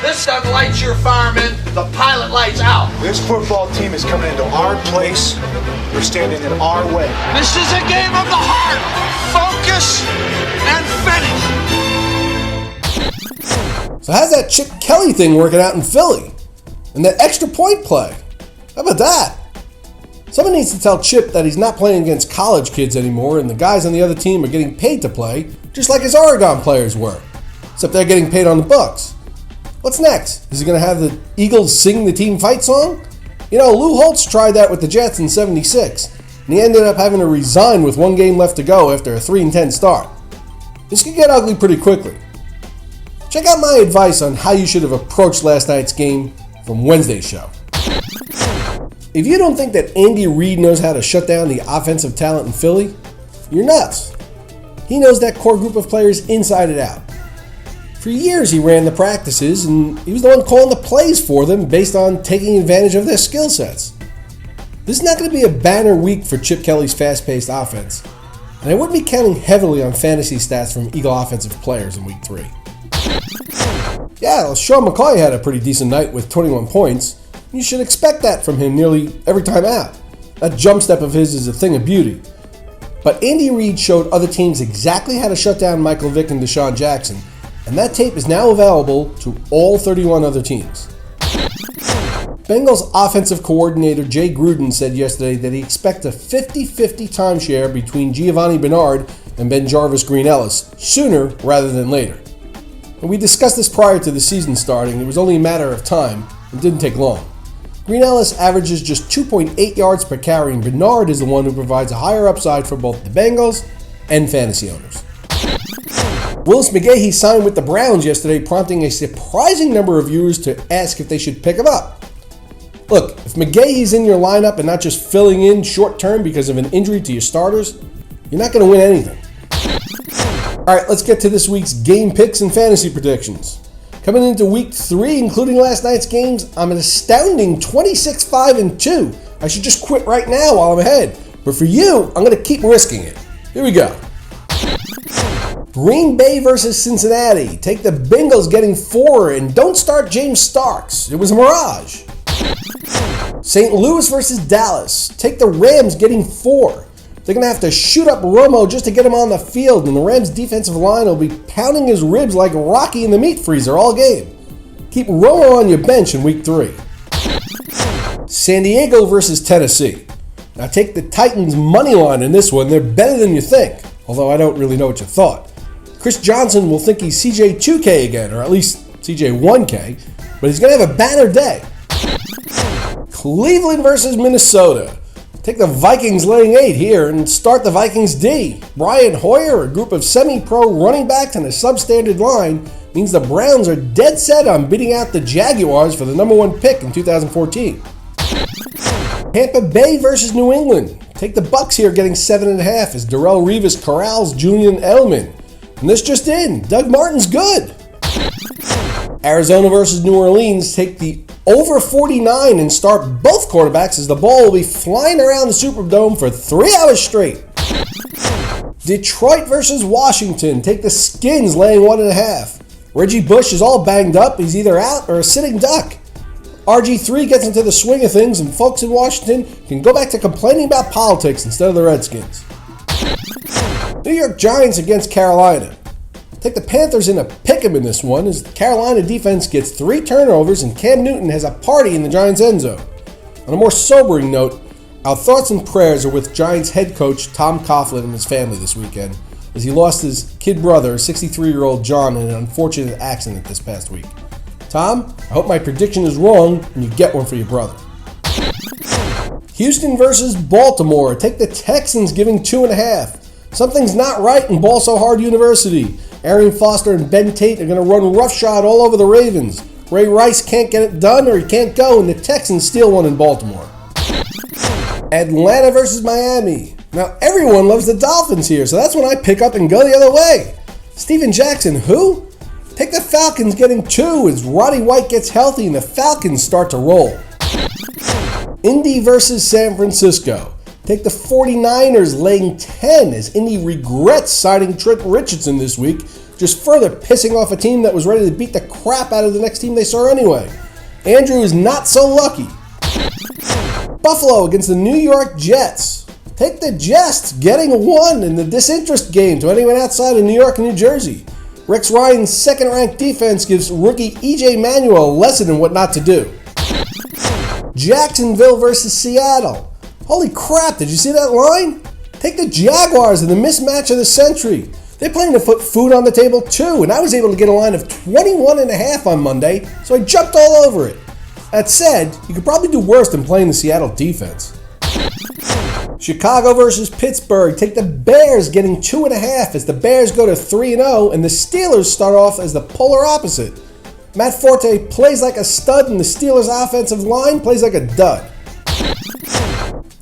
This gun lights your firemen, the pilot lights out. This football team is coming into our place. We're standing in our way. This is a game of the heart. Focus and finish. So how's that Chip Kelly thing working out in Philly? And that extra point play? How about that? Someone needs to tell Chip that he's not playing against college kids anymore and the guys on the other team are getting paid to play, just like his Oregon players were. Except they're getting paid on the books. What's next? Is he going to have the Eagles sing the team fight song? You know, Lou Holtz tried that with the Jets in '76, and he ended up having to resign with one game left to go after a 3-10 start. This could get ugly pretty quickly. Check out my advice on how you should have approached last night's game from Wednesday's show. If you don't think that Andy Reid knows how to shut down the offensive talent in Philly, you're nuts. He knows that core group of players inside and out. For years he ran the practices and he was the one calling the plays for them based on taking advantage of their skill sets. This is not going to be a banner week for Chip Kelly's fast-paced offense, and I wouldn't be counting heavily on fantasy stats from Eagle offensive players in week 3. Yeah, well, Sean McCoy had a pretty decent night with 21 points. You should expect that from him nearly every time out. That jump step of his is a thing of beauty. But Andy Reid showed other teams exactly how to shut down Michael Vick and Deshaun Jackson, and that tape is now available to all 31 other teams. Bengals offensive coordinator Jay Gruden said yesterday that he expects a 50-50 timeshare between Giovanni Bernard and Ben Jarvis Green Ellis sooner rather than later. And we discussed this prior to the season starting. It was only a matter of time. It didn't take long. Green Ellis averages just 2.8 yards per carry, and Bernard is the one who provides a higher upside for both the Bengals and fantasy owners. Willis McGahee signed with the Browns yesterday, prompting a surprising number of viewers to ask if they should pick him up. Look, if McGahee's in your lineup and not just filling in short term because of an injury to your starters, you're not going to win anything. Alright, let's get to this week's game picks and fantasy predictions. Coming into week 3, including last night's games, I'm an astounding 26-5-2. I should just quit right now while I'm ahead. But for you, I'm going to keep risking it. Here we go. Green Bay versus Cincinnati. Take the Bengals getting 4 and don't start James Starks. It was a mirage. St. Louis versus Dallas. Take the Rams getting 4. They're going to have to shoot up Romo just to get him on the field, and the Rams' defensive line will be pounding his ribs like Rocky in the meat freezer all game. Keep Romo on your bench in week 3. San Diego versus Tennessee. Now take the Titans' money line in this one. They're better than you think, although I don't really know what you thought. Chris Johnson will think he's CJ2K again, or at least CJ1K, but he's going to have a banner day. Cleveland versus Minnesota. Take the Vikings laying 8 here and start the Vikings D. Brian Hoyer, a group of semi-pro running backs and a substandard line, means the Browns are dead set on beating out the Jaguars for the number 1 pick in 2014. Tampa Bay versus New England. Take the Bucks here getting 7.5 as Darrelle Revis corrals Julian Edelman. And this just in, Doug Martin's good. Arizona versus New Orleans. Take the over 49 and start both quarterbacks as the ball will be flying around the Superdome for 3 hours straight. Detroit versus Washington. Take the Skins laying 1.5. Reggie Bush is all banged up. He's either out or a sitting duck. RG3 gets into the swing of things, and folks in Washington can go back to complaining about politics instead of the Redskins. New York Giants against Carolina. Take the Panthers in a pick'em in this one as the Carolina defense gets 3 turnovers and Cam Newton has a party in the Giants' end zone. On a more sobering note, our thoughts and prayers are with Giants head coach Tom Coughlin and his family this weekend as he lost his kid brother, 63-year-old John, in an unfortunate accident this past week. Tom, I hope my prediction is wrong and you get one for your brother. Houston versus Baltimore. Take the Texans giving 2.5. Something's not right in Ball So Hard University. Arian Foster and Ben Tate are going to run roughshod all over the Ravens. Ray Rice can't get it done or he can't go, and the Texans steal one in Baltimore. Atlanta versus Miami. Now, everyone loves the Dolphins here, so that's when I pick up and go the other way. Steven Jackson, who? Take the Falcons getting 2 as Roddy White gets healthy and the Falcons start to roll. Indy versus San Francisco. Take the 49ers laying 10 as Indy regrets signing Trent Richardson this week just further pissing off a team that was ready to beat the crap out of the next team they saw anyway. Andrew is not so lucky. Buffalo against the New York Jets. Take the Jets, getting a 1 in the disinterest game to anyone outside of New York and New Jersey. Rex Ryan's second-ranked defense gives rookie E.J. Manuel a lesson in what not to do. Jacksonville versus Seattle. Holy crap, did you see that line? Take the Jaguars in the mismatch of the century. They're planning to put food on the table too, and I was able to get a line of 21.5 on Monday, so I jumped all over it. That said, you could probably do worse than playing the Seattle defense. Chicago versus Pittsburgh. Take the Bears getting 2.5 as the Bears go to 3-0 and the Steelers start off as the polar opposite. Matt Forte plays like a stud and the Steelers offensive line plays like a dud.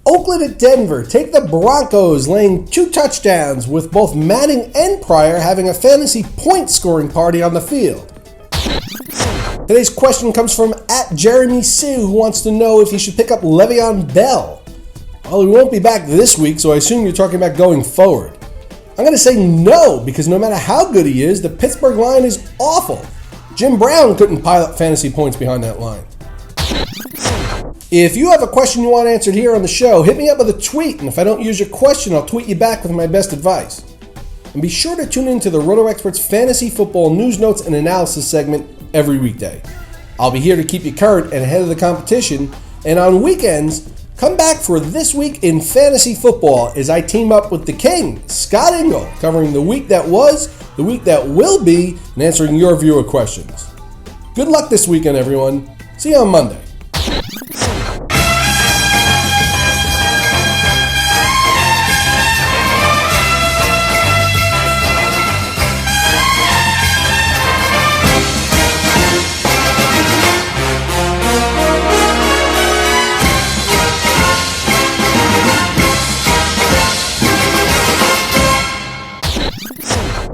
Oakland at Denver. Take the Broncos laying 2 touchdowns with both Manning and Pryor having a fantasy point scoring party on the field. Today's question comes from @JeremySue, who wants to know if he should pick up Le'Veon Bell. Well, he won't be back this week, so I assume you're talking about going forward. I'm going to say no, because no matter how good he is, the Pittsburgh line is awful. Jim Brown couldn't pile up fantasy points behind that line. If you have a question you want answered here on the show, hit me up with a tweet, and if I don't use your question, I'll tweet you back with my best advice. And be sure to tune in to the Roto Experts Fantasy Football News Notes and Analysis segment every weekday. I'll be here to keep you current and ahead of the competition, and on weekends, come back for This Week in Fantasy Football as I team up with the King, Scott Engel, covering the week that was, the week that will be, and answering your viewer questions. Good luck this weekend, everyone. See you on Monday.